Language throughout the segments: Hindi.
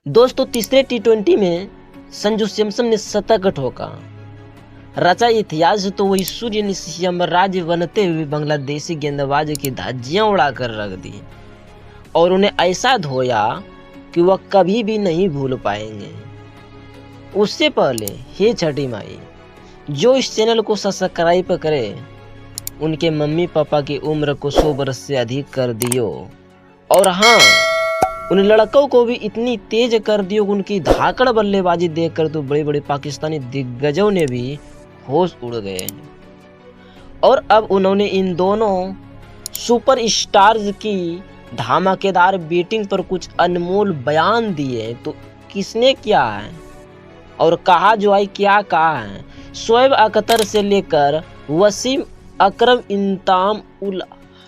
दोस्तों तीसरे टी20 में संजू सैमसन ने शतक ठोका। रचा इतिहास तो वही सूर्य साम्राज्य बनते हुए बांग्लादेशी गेंदबाज की धज्जियां उड़ाकर रख दी और उन्हें ऐसा धोया कि वह कभी भी नहीं भूल पाएंगे। उससे पहले हे छठी माई, जो इस चैनल को सब्सक्राइब करे उनके मम्मी पापा की उम्र को 100 वर्ष से अधिक कर दियो, और हाँ, उन लड़कों को भी इतनी तेज कर दियो कि उनकी धाकड़ बल्लेबाजी देखकर तो बड़े बड़े पाकिस्तानी दिग्गजों ने भी होश उड़ गए। और अब उन्होंने इन दोनों सुपर स्टार्स की धमाकेदार बैटिंग पर कुछ अनमोल बयान दिए। तो किसने क्या है और कहा जो आई क्या कहा है। शोएब अख्तर से लेकर वसीम अकरम, इंताम उल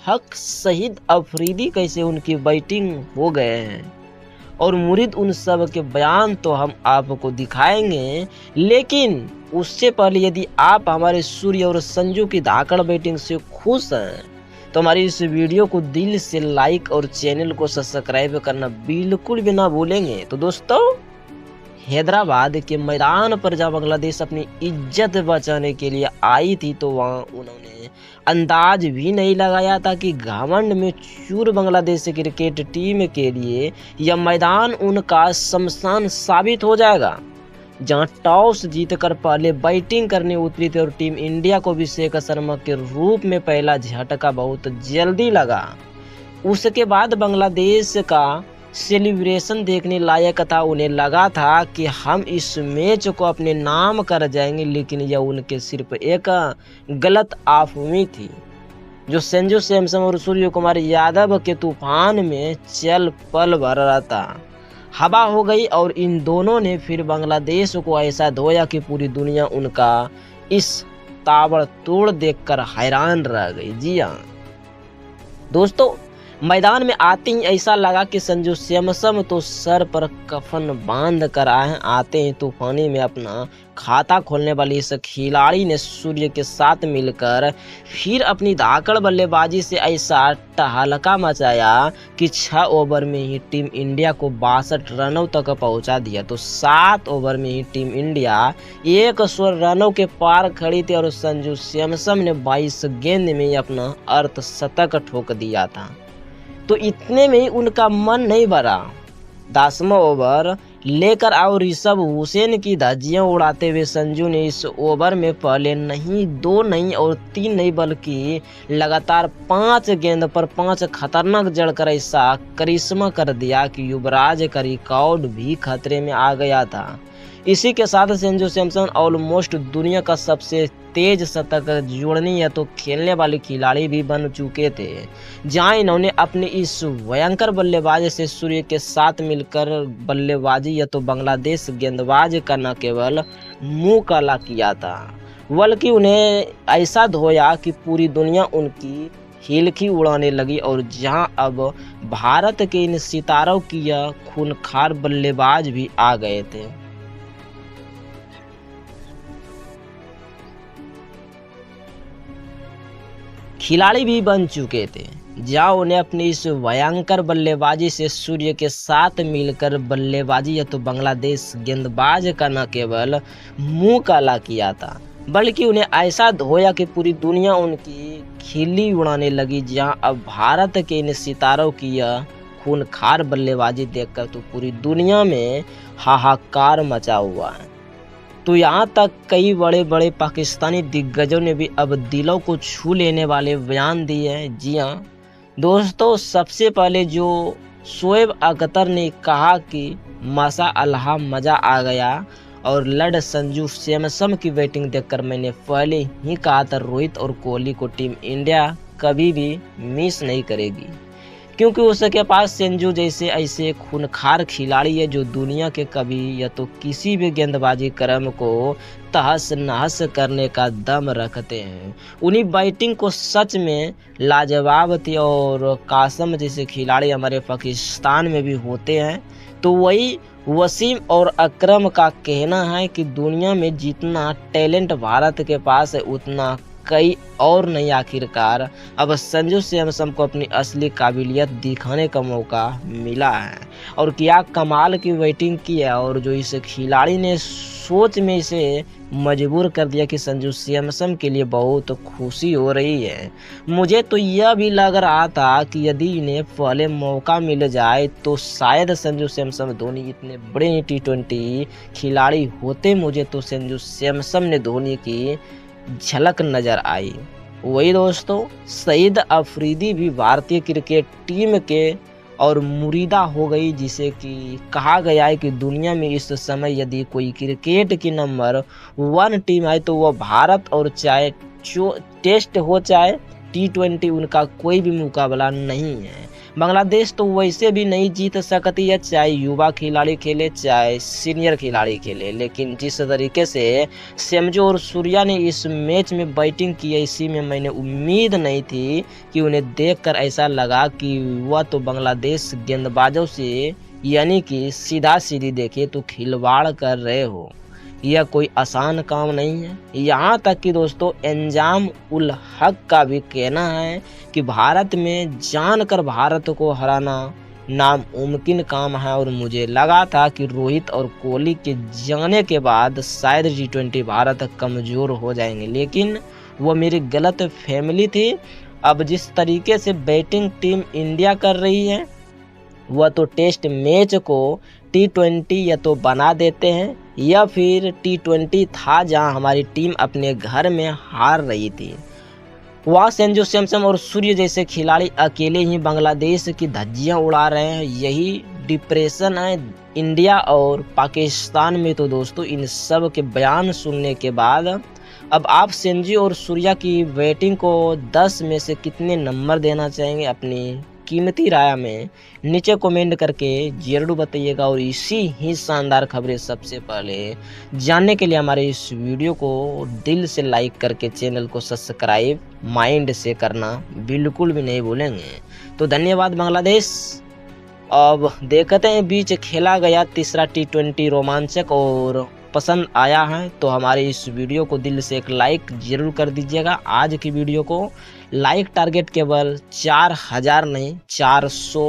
हक, शहीद अफरीदी कैसे उनकी बैटिंग हो गए हैं और मुरीद उन सब के बयान तो हम आपको दिखाएंगे। लेकिन उससे पहले यदि आप हमारे सूर्य और संजू की धाकड़ बैटिंग से खुश हैं तो हमारी इस वीडियो को दिल से लाइक और चैनल को सब्सक्राइब करना बिल्कुल भी ना भूलेंगे। तो दोस्तों, हैदराबाद के मैदान पर जब बांग्लादेश अपनी इज्जत बचाने के लिए आई थी तो वहाँ उन्होंने अंदाज भी नहीं लगाया था कि घमंड में चूर बांग्लादेश क्रिकेट टीम के लिए यह मैदान उनका शमशान साबित हो जाएगा। जहां टॉस जीतकर पहले बैटिंग करने उतरी थी और टीम इंडिया को अभिषेक शर्मा के रूप में पहला झटका बहुत जल्दी लगा। उसके बाद बांग्लादेश का सेलिब्रेशन देखने लायक था। उन्हें लगा था कि हम इस मैच को अपने नाम कर जाएंगे, लेकिन यह उनके सिर्फ एक गलत अफवाह थी जो संजू सैमसन और सूर्य कुमार यादव के तूफान में चल पल भर रहा था। हवा हो गई और इन दोनों ने फिर बांग्लादेश को ऐसा धोया कि पूरी दुनिया उनका इस ताबड़तोड़ देखकर हैरान रह गई। जी हाँ दोस्तों, मैदान में आते ही ऐसा लगा कि संजू सैमसन तो सर पर कफन बांध कर आते ही तूफानी में अपना खाता खोलने वाली इस खिलाड़ी ने सूर्य के साथ मिलकर फिर अपनी धाकड़ बल्लेबाजी से ऐसा टहलका मचाया कि 6 ओवर में ही टीम इंडिया को 62 रनों तक पहुंचा दिया। तो 7 ओवर में ही टीम इंडिया 100 रनों के पार खड़ी थी और संजू सैमसन ने 22 गेंद में ही अपना अर्धशतक ठोक दिया था। तो इतने में ही उनका मन नहीं भरा। 10वां ओवर लेकर आओ ऋषभ हुसैन की धज्जियां उड़ाते हुए संजू ने इस ओवर में पहले नहीं, 2 नहीं और 3 नहीं बल्कि लगातार 5 गेंद पर 5 खतरनाक जड़कर ऐसा करिश्मा कर दिया कि युवराज का रिकॉर्ड भी खतरे में आ गया था। इसी के साथ संजू सैमसन ऑलमोस्ट दुनिया का सबसे तेज शतक जोड़ने या तो खेलने वाले खिलाड़ी भी बन चुके थे। जहां इन्होंने अपने इस भयंकर बल्लेबाज से सूर्य के साथ मिलकर बल्लेबाजी या तो बांग्लादेश गेंदबाज का न केवल मुंह काला किया था बल्कि उन्हें ऐसा धोया कि पूरी दुनिया उनकी हिलकी उड़ाने लगी। और जहां अब भारत के इन सितारों की यह खूंखार बल्लेबाज भी आ गए थे। खिलाड़ी भी बन चुके थे, जहां उन्हें अपनी इस भयंकर बल्लेबाजी से सूर्य के साथ मिलकर बल्लेबाजी या तो बांग्लादेश गेंदबाज का न केवल मुंह काला किया था बल्कि उन्हें ऐसा धोया कि पूरी दुनिया उनकी खिल्ली उड़ाने लगी। जहां अब भारत के इन सितारों की यह खूंखार बल्लेबाजी देखकर तो पूरी दुनिया में हाहाकार मचा हुआ है। तो यहाँ तक कई बड़े बड़े पाकिस्तानी दिग्गजों ने भी अब दिलों को छू लेने वाले बयान दिए हैं। जी हाँ दोस्तों, सबसे पहले जो शोएब अख्तर ने कहा कि माशा अल्लाह मज़ा आ गया और लड़ संजू सैमसन की बैटिंग देखकर मैंने पहले ही कहा था रोहित और कोहली को टीम इंडिया कभी भी मिस नहीं करेगी, क्योंकि उसके पास संजू जैसे ऐसे खूंखार खिलाड़ी है जो दुनिया के कभी या तो किसी भी गेंदबाजी क्रम को तहस नहस करने का दम रखते हैं। उन्हीं बैटिंग को सच में लाजवाब थी और कासम जैसे खिलाड़ी हमारे पाकिस्तान में भी होते हैं। तो वही वसीम और अकरम का कहना है कि दुनिया में जितना टैलेंट भारत के पास है उतना कई और नहीं। आखिरकार अब संजू सैमसन को अपनी असली काबिलियत दिखाने का मौका मिला है और क्या कमाल की बैटिंग की है। और जो इस खिलाड़ी ने सोच में इसे मजबूर कर दिया कि संजू सैमसन के लिए बहुत खुशी हो रही है। मुझे तो यह भी लग रहा था कि यदि इन्हें पहले मौका मिल जाए तो शायद संजू सैमसन धोनी इतने बड़े T20 खिलाड़ी होते। मुझे तो संजू सैमसन ने धोनी की झलक नजर आई। वही दोस्तों, सईद अफरीदी भी भारतीय क्रिकेट टीम के और मुरीदा हो गई, जिसे कि कहा गया है कि दुनिया में इस समय यदि कोई क्रिकेट की नंबर 1 टीम है तो वह भारत, और चाहे टेस्ट हो चाहे T20 उनका कोई भी मुकाबला नहीं है। बांग्लादेश तो वैसे भी नहीं जीत सकती है, चाहे युवा खिलाड़ी खेले चाहे सीनियर खिलाड़ी खेले। लेकिन जिस तरीके से संजू और सूर्या ने इस मैच में बैटिंग की है, इसी में मैंने उम्मीद नहीं थी कि उन्हें देखकर ऐसा लगा कि वह तो बांग्लादेश गेंदबाजों से यानी कि सीधा सीधी देखे तो खिलवाड़ कर रहे हो। यह कोई आसान काम नहीं है। यहाँ तक कि दोस्तों इंजाम उल हक का भी कहना है कि भारत में जानकर भारत को हराना नामुमकिन काम है, और मुझे लगा था कि रोहित और कोहली के जाने के बाद शायद T20 भारत कमज़ोर हो जाएंगे, लेकिन वो मेरी गलत फहमी थी। अब जिस तरीके से बैटिंग टीम इंडिया कर रही है वह तो टेस्ट मैच को T20 या तो बना देते हैं या फिर T20 था जहां हमारी टीम अपने घर में हार रही थी। वहाँ संजू सैमसन और सूर्य जैसे खिलाड़ी अकेले ही बांग्लादेश की धज्जियां उड़ा रहे हैं। यही डिप्रेशन है इंडिया और पाकिस्तान में। तो दोस्तों इन सब के बयान सुनने के बाद अब आप संजू और सूर्या की बैटिंग को 10 में से कितने नंबर देना चाहेंगे, अपनी कीमती राय में नीचे कमेंट करके जरूर बताइएगा। और इसी ही शानदार खबरें सबसे पहले जानने के लिए हमारे इस वीडियो को दिल से लाइक करके चैनल को सब्सक्राइब माइंड से करना बिल्कुल भी नहीं भूलेंगे। तो धन्यवाद बांग्लादेश। अब देखते हैं बीच खेला गया तीसरा T20 रोमांचक और पसंद आया है तो हमारे इस वीडियो को दिल से एक लाइक जरूर कर दीजिएगा। आज की वीडियो को लाइक टारगेट केवल 4000 नहीं 400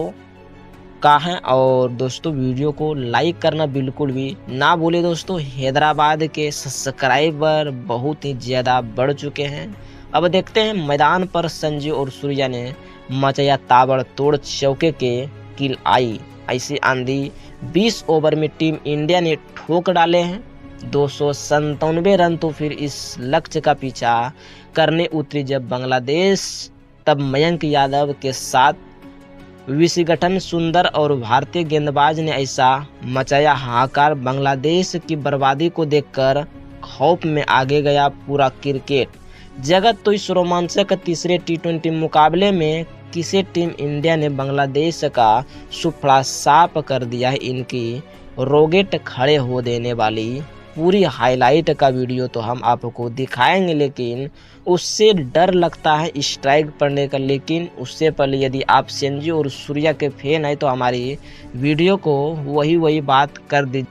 का है। और दोस्तों वीडियो को लाइक करना बिल्कुल भी ना भूले। दोस्तों हैदराबाद के सब्सक्राइबर बहुत ही ज़्यादा बढ़ चुके हैं। अब देखते हैं मैदान पर संजू और सूर्या ने मचाया ताबड़तोड़ चौके के किल आई ऐसी आंधी। 20 ओवर में टीम इंडिया ने ठोक डाले हैं 297 रन। तो फिर इस लक्ष्य का पीछा करने उतरी जब बांग्लादेश, तब मयंक यादव के साथ विशिगठन सुंदर और भारतीय गेंदबाज ने ऐसा मचाया हाहाकार। बांग्लादेश की बर्बादी को देखकर खौफ में आगे गया पूरा क्रिकेट जगत। तो इस रोमांचक तीसरे T20 मुकाबले में किसी टीम इंडिया ने बांग्लादेश का सुफड़ा साफ कर दिया है। इनकी रोगेट खड़े हो देने वाली पूरी हाईलाइट का वीडियो तो हम आपको दिखाएंगे, लेकिन उससे डर लगता है स्ट्राइक पड़ने का। लेकिन उससे पहले यदि आप संजू और सूर्या के फैन हैं तो हमारी वीडियो को वही बात कर दीजिए।